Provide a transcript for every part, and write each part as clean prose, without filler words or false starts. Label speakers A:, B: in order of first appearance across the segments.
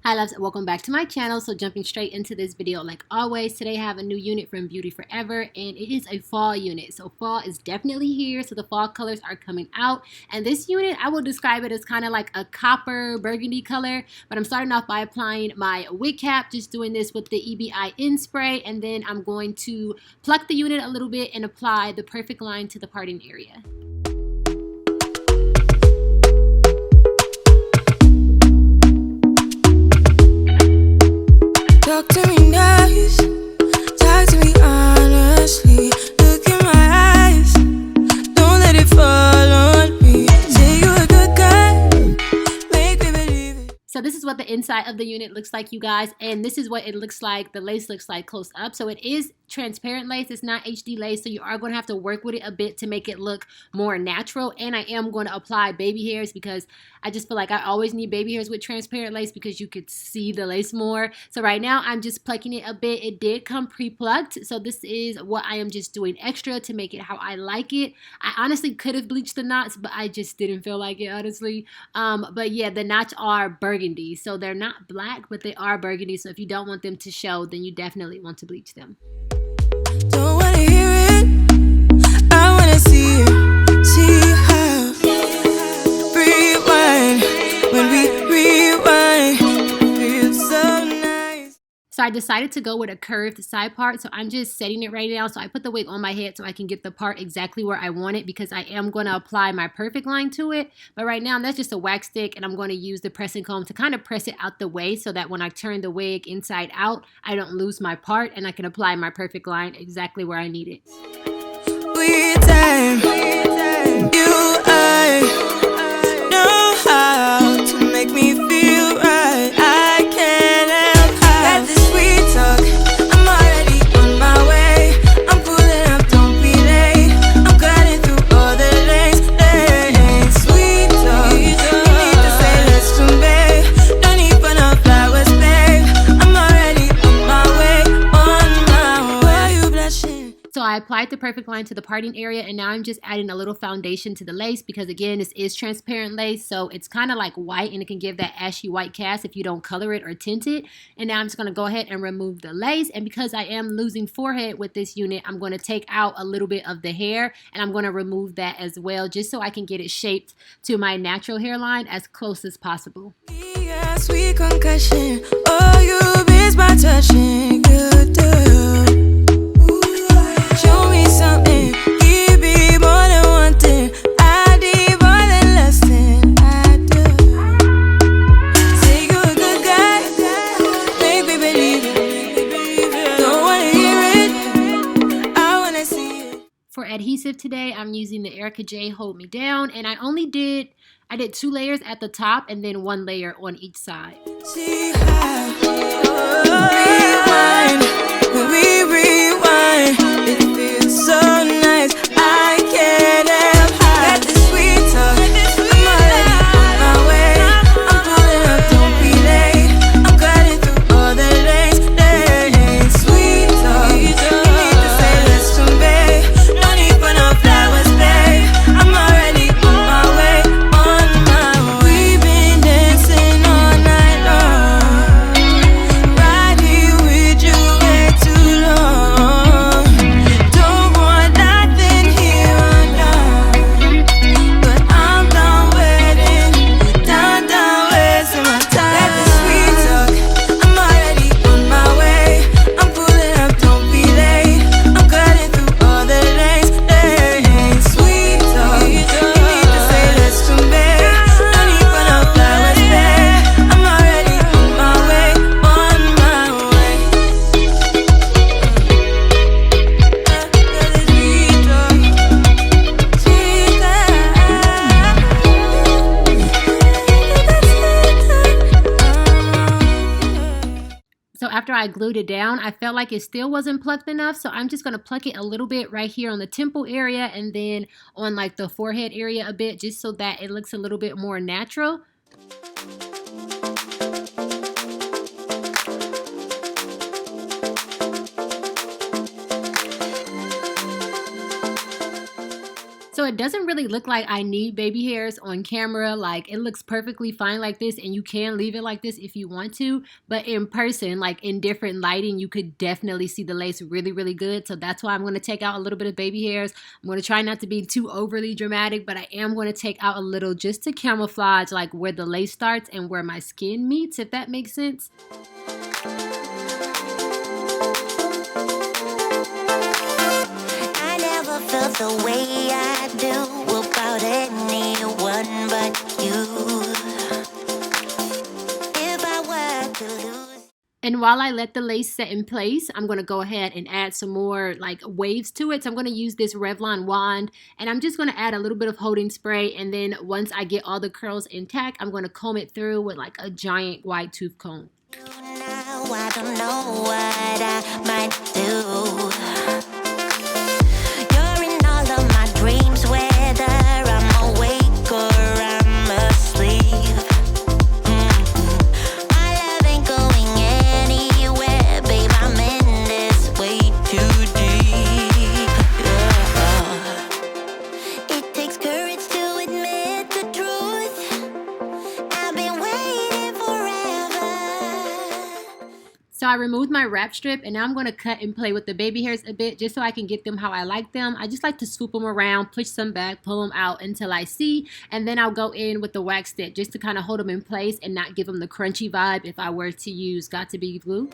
A: Hi loves, welcome back to my channel. So jumping straight into this video like always, today I have a new unit from Beautyforever and it is a fall unit. So fall is definitely here, so the fall colors are coming out, and this unit I will describe it as kind of like a copper burgundy color, but I'm starting off by applying my wig cap, just doing this with the EBI in spray, and then I'm going to pluck the unit a little bit and apply the perfect line to the parting area.
B: Talk to me nice, talk to me honestly. Look in my eyes, don't let it fall on me. Say you're a good guy, make me believe it.
A: So this is what the inside of the unit looks like, you guys, and this is what it looks like, the lace looks like close up. So it is transparent lace, it's not HD lace, so you are going to have to work with it a bit to make it look more natural. And I am going to apply baby hairs because I just feel like I always need baby hairs with transparent lace because you could see the lace more. So right now I'm just plucking it a bit. It did come pre-plucked, so this is what I am just doing extra to make it how I like it. I honestly could have bleached the knots, but I just didn't feel like it, honestly. But yeah, the knots are burgundy, so they're not black, but they are burgundy. So if you don't want them to show, then you definitely want to bleach them.
B: Don't wanna hear it, I wanna see it. See how rewind, when we rewind, it feels so nice.
A: So I decided to go with a curved side part, so I'm just setting it right now. So I put the wig on my head so I can get the part exactly where I want it, because I am going to apply my perfect line to it. But right now that's just a wax stick, and I'm going to use the pressing comb to kind of press it out the way so that when I turn the wig inside out, I don't lose my part and I can apply my perfect line exactly where I need it.
B: We time, you I know how to make me feel right. I can't help how this sweet talk. I'm already on my way. I'm pulling up, don't be late. I'm cutting through all the lanes. Sweet talk, you need to say less to me. Don't need for no flowers, babe. I'm already on my way, on my way. Why are you blushing?
A: So I applied the perfect line to the parting area, and now I'm just adding a little foundation to the lace because, again, this is transparent lace, so it's kind of like white, and it can give that ashy white cast if you don't color it or tint it. And now I'm just going to go ahead and remove the lace, and because I am losing forehead with this unit, I'm going to take out a little bit of the hair, and I'm going to remove that as well, just so I can get it shaped to my natural hairline as close as possible.
B: Yeah, sweet concussion. Oh, you miss my touching. You do. Show me something, give me more than one thing. I need more than less than I do. Say you're a good guy, make me believe it. Don't wanna hear it, I wanna see it.
A: For adhesive today, I'm using the Erica J Hold Me Down, and I did 2 layers at the top and then 1 layer on each side.
B: See how rewind, when we rewind, it feels so nice. I can't help how got this sweet talk. I'm already on my way. I'm pulling up, don't be late. I'm cutting through all the lanes. Sweet talk, you need to say less to me. No need for no flowers, babe. I'm already on my way, on my way. We've been dancing all night long, right here with you way too long. Don't want nothing here or now, but I'm done waiting, down, wasting my time. Got the sweet talk, I'm already on my way. I'm pulling up, don't be late. I'm cutting through all the lanes. Sweet talk, you need to say less to me. No need for no flowers, babe. I'm already on my way, on my way.
A: So after I glued it down, I felt like it still wasn't plucked enough, so I'm just going to pluck it a little bit right here on the temple area and then on like the forehead area a bit, just so that it looks a little bit more natural. So it doesn't really look like I need baby hairs on camera. Like, it looks perfectly fine like this, and you can leave it like this if you want to. But in person, like in different lighting, you could definitely see the lace really, really good. So that's why I'm going to take out a little bit of baby hairs. I'm going to try not to be too overly dramatic, but I am going to take out a little just to camouflage like where the lace starts and where my skin meets, if that makes sense.
B: Felt the way I do about anyone but you. If I were to lose.
A: And while I let the lace set in place, I'm going to go ahead and add some more like waves to it. So I'm going to use this Revlon wand, and I'm just going to add a little bit of holding spray. And then once I get all the curls intact, I'm going to comb it through with like a giant wide tooth comb.
B: Now I don't know what I might do. Dreams, whether I'm awake or I'm asleep. My love ain't going anywhere, babe. I'm in this way too deep. It takes courage to admit the truth. I've been waiting forever.
A: So I removed my wrap strip, and now I'm going to cut and play with the baby hairs a bit just so I can get them how I like them. I just like to swoop them around, push some back, pull them out until I see, and then I'll go in with the wax stick just to kind of hold them in place and not give them the crunchy vibe if I were to use Got2b glue.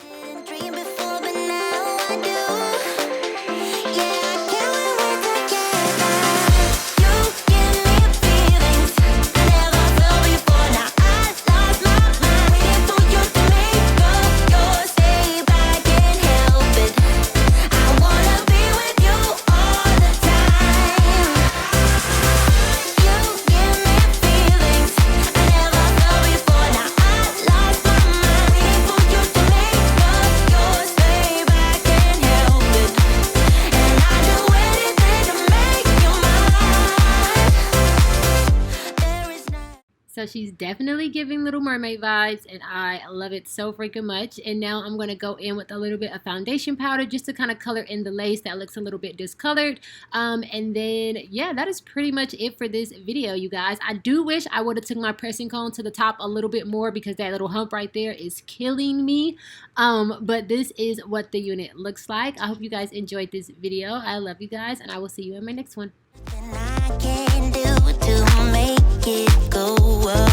A: So she's definitely giving Little Mermaid vibes, and I love it so freaking much. And now I'm going to go in with a little bit of foundation powder just to kind of color in the lace that looks a little bit discolored. And then, yeah, that is pretty much it for this video, you guys. I do wish I would have took my pressing comb to the top a little bit more because that little hump right there is killing me. But this is what the unit looks like. I hope you guys enjoyed this video. I love you guys, and I will see you in my next one.
B: I can do to make it go away.